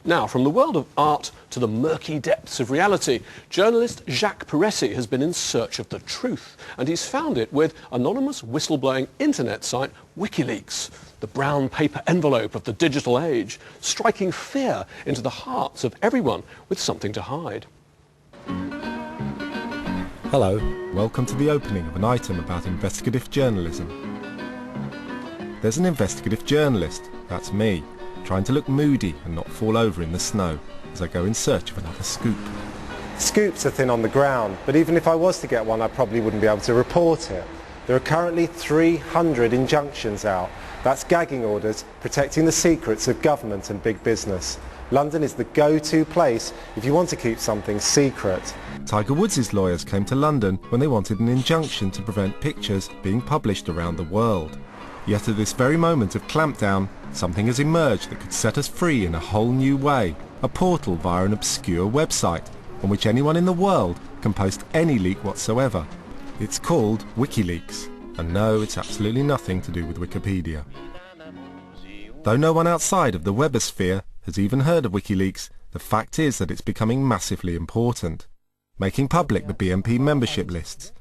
Now, from the world of art to the murky depths of reality, journalist Jacques Peretti has been in search of the truth, and he's found it with anonymous whistleblowing internet site Wikileaks, the brown paper envelope of the digital age, striking fear into the hearts of everyone with something to hide. Hello, welcome to the opening of an item about investigative journalism. There's an investigative journalist, that's me, trying to look moody and not fall over in the snow as I go in search of another scoop. Scoops are thin on the ground, but even if I was to get one, I probably wouldn't be able to report it. There are currently 300 injunctions out. That's gagging orders protecting the secrets of government and big business. London is the go-to place if you want to keep something secret. Tiger Woods' lawyers came to London when they wanted an injunction to prevent pictures being published around the world. Yet at this very moment of clampdown, something has emerged that could set us free in a whole new way. A portal via an obscure website on which anyone in the world can post any leak whatsoever. It's called Wikileaks, and no, it's absolutely nothing to do with Wikipedia. Though no one outside of the webosphere has even heard of Wikileaks, the fact is that it's becoming massively important, making public the BNP membership lists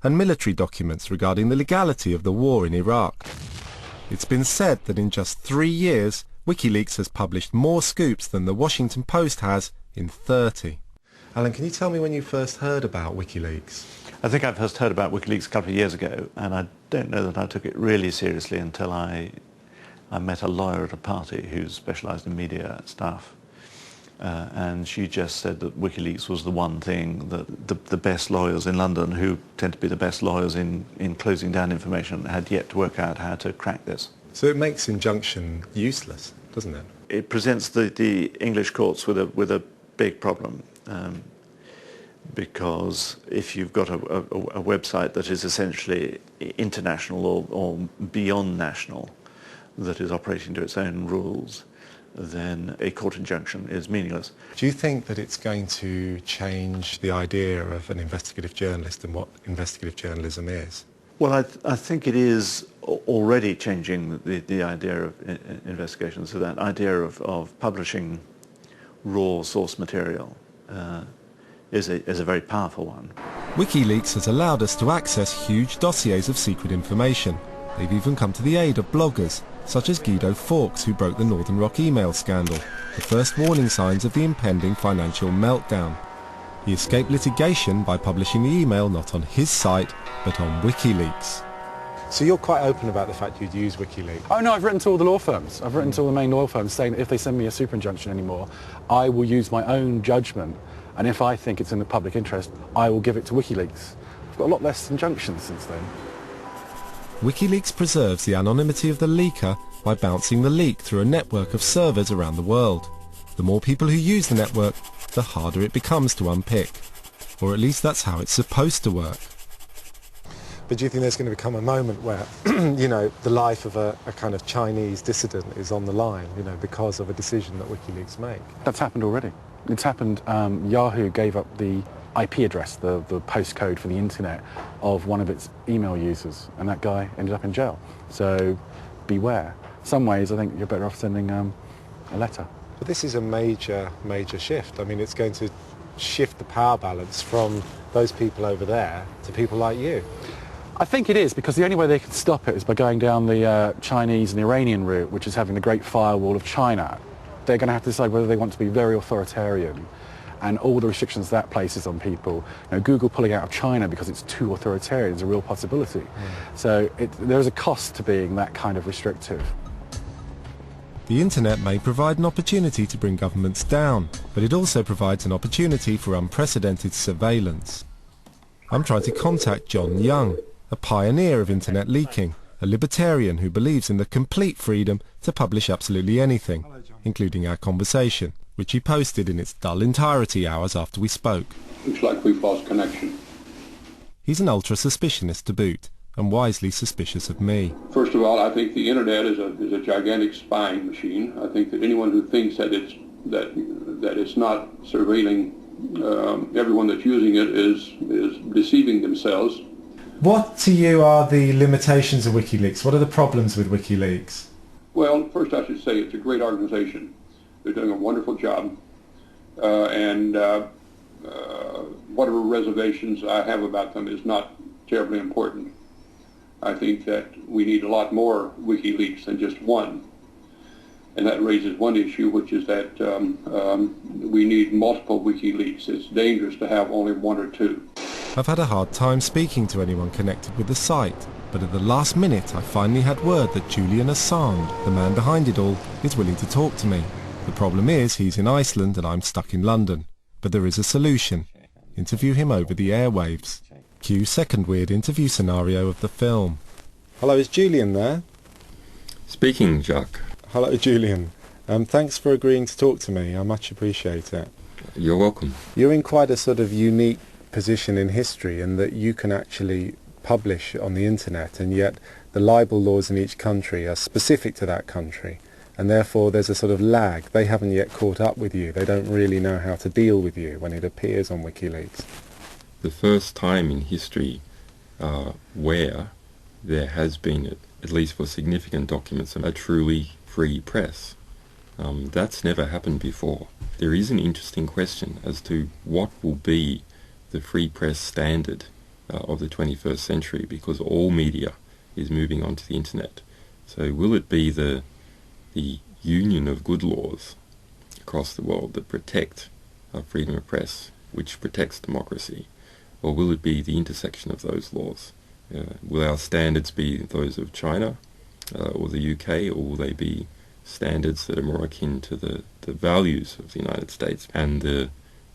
and military documents regarding the legality of the war in Iraq. It's been said that in just 3 years, Wikileaks has published more scoops than the Washington Post has in 30. Alan, can you tell me when you first heard about Wikileaks? I think I first heard about Wikileaks a couple of years ago, and I don't know that I took it really seriously until I met a lawyer at a party who specialised in media stuff. And she just said that Wikileaks was the one thing that the best lawyers in London, who tend to be the best lawyers in closing down information, had yet to work out how to crack this. So it makes injunction useless, doesn't it? It presents the English courts with a big problem, because if you've got a website that is essentially international or beyond national, that is operating to its own rules, then a court injunction is meaningless. Do you think that it's going to change the idea of an investigative journalist and what investigative journalism is? Well, I think it is already changing the idea of investigation. So that idea of publishing raw source material is a very powerful one. Wikileaks has allowed us to access huge dossiers of secret information. They've even come to the aid of bloggers, such as Guido Fawkes, who broke the Northern Rock email scandal, the first warning signs of the impending financial meltdown. He escaped litigation by publishing the email not on his site, but on Wikileaks. So you're quite open about the fact you'd use Wikileaks? Oh no, I've written to all the law firms. I've written to all the main law firms saying that if they send me a super injunction anymore, I will use my own judgment, and if I think it's in the public interest, I will give it to Wikileaks. I've got a lot less injunctions since then. Wikileaks preserves the anonymity of the leaker by bouncing the leak through a network of servers around the world. The more people who use the network, the harder it becomes to unpick. Or at least that's how it's supposed to work. But do you think there's going to become a moment where, you know, the life of a kind of Chinese dissident is on the line, you know, because of a decision that Wikileaks make? That's happened already. It's happened. Yahoo gave up the IP address, the postcode for the internet of one of its email users, and that guy ended up in jail. So beware. Some ways I think you're better off sending a letter. But this is a major shift. I mean, it's going to shift the power balance from those people over there to people like you. I think it is, because the only way they can stop it is by going down the Chinese and the Iranian route, which is having the Great Firewall of China. They're going to have to decide whether they want to be very authoritarian, and all the restrictions that places on people. You know, Google pulling out of China because it's too authoritarian is a real possibility. So there's a cost to being that kind of restrictive. The internet may provide an opportunity to bring governments down, but it also provides an opportunity for unprecedented surveillance. I'm trying to contact John Young, a pioneer of internet leaking, a libertarian who believes in the complete freedom to publish absolutely anything, including our conversation, which he posted in its dull entirety hours after we spoke. Looks like we've lost connection. He's an ultra-suspicionist to boot, and wisely suspicious of me. First of all, I think the internet is a gigantic spying machine. I think that anyone who thinks that it's not surveilling everyone that's using it is deceiving themselves. What to you are the limitations of Wikileaks? What are the problems with Wikileaks? Well, first I should say it's a great organization. They're doing a wonderful job. And whatever reservations I have about them is not terribly important. I think that we need a lot more WikiLeaks than just one. And that raises one issue, which is that we need multiple WikiLeaks. It's dangerous to have only one or two. I've had a hard time speaking to anyone connected with the site, but at the last minute I finally had word that Julian Assange, the man behind it all, is willing to talk to me. The problem is he's in Iceland and I'm stuck in London. But there is a solution. Interview him over the airwaves. Cue second weird interview scenario of the film. Hello, is Julian there? Speaking, Jacques. Hello, Julian. Thanks for agreeing to talk to me. I much appreciate it. You're welcome. You're in quite a sort of unique position in history in that you can actually publish on the internet, and yet the libel laws in each country are specific to that country, and therefore there's a sort of lag. They haven't yet caught up with you. They don't really know how to deal with you when it appears on WikiLeaks. The first time in history where there has been, at least for significant documents, a truly free press. That's never happened before. There is an interesting question as to what will be the free press standard of the 21st century, because all media is moving onto the internet. So will it be the union of good laws across the world that protect freedom of press, which protects democracy, or will it be the intersection of those laws? Will our standards be those of China or the UK, or will they be standards that are more akin to the values of the United States and the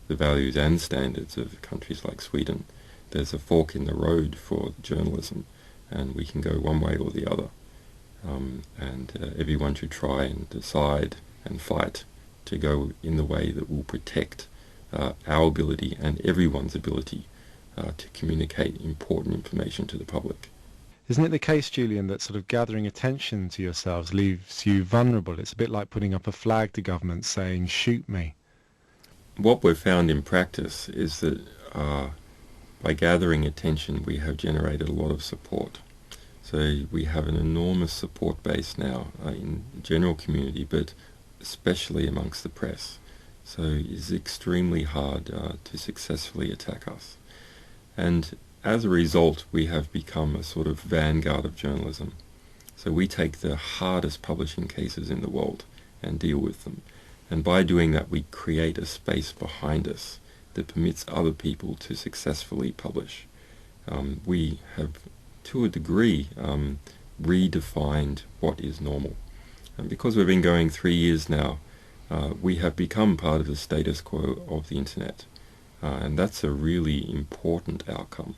values and standards of countries like Sweden? There's a fork in the road for journalism, and we can go one way or the other. And everyone should try and decide and fight to go in the way that will protect our ability and everyone's ability to communicate important information to the public. Isn't it the case, Julian, that sort of gathering attention to yourselves leaves you vulnerable? It's a bit like putting up a flag to government saying, shoot me. What we've found in practice is that by gathering attention we have generated a lot of support. So we have an enormous support base now in the general community, but especially amongst the press. So it's extremely hard to successfully attack us. And as a result, we have become a sort of vanguard of journalism. So we take the hardest publishing cases in the world and deal with them. And by doing that, we create a space behind us that permits other people to successfully publish. We have, to a degree, redefined what is normal. And because we've been going 3 years now, we have become part of the status quo of the internet. And that's a really important outcome.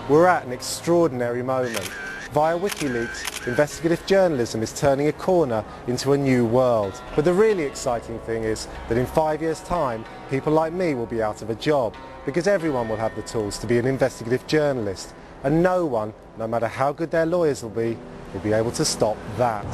We're at an extraordinary moment. Via WikiLeaks, investigative journalism is turning a corner into a new world. But the really exciting thing is that in 5 years' time, people like me will be out of a job, because everyone will have the tools to be an investigative journalist, and no one, no matter how good their lawyers will be able to stop that.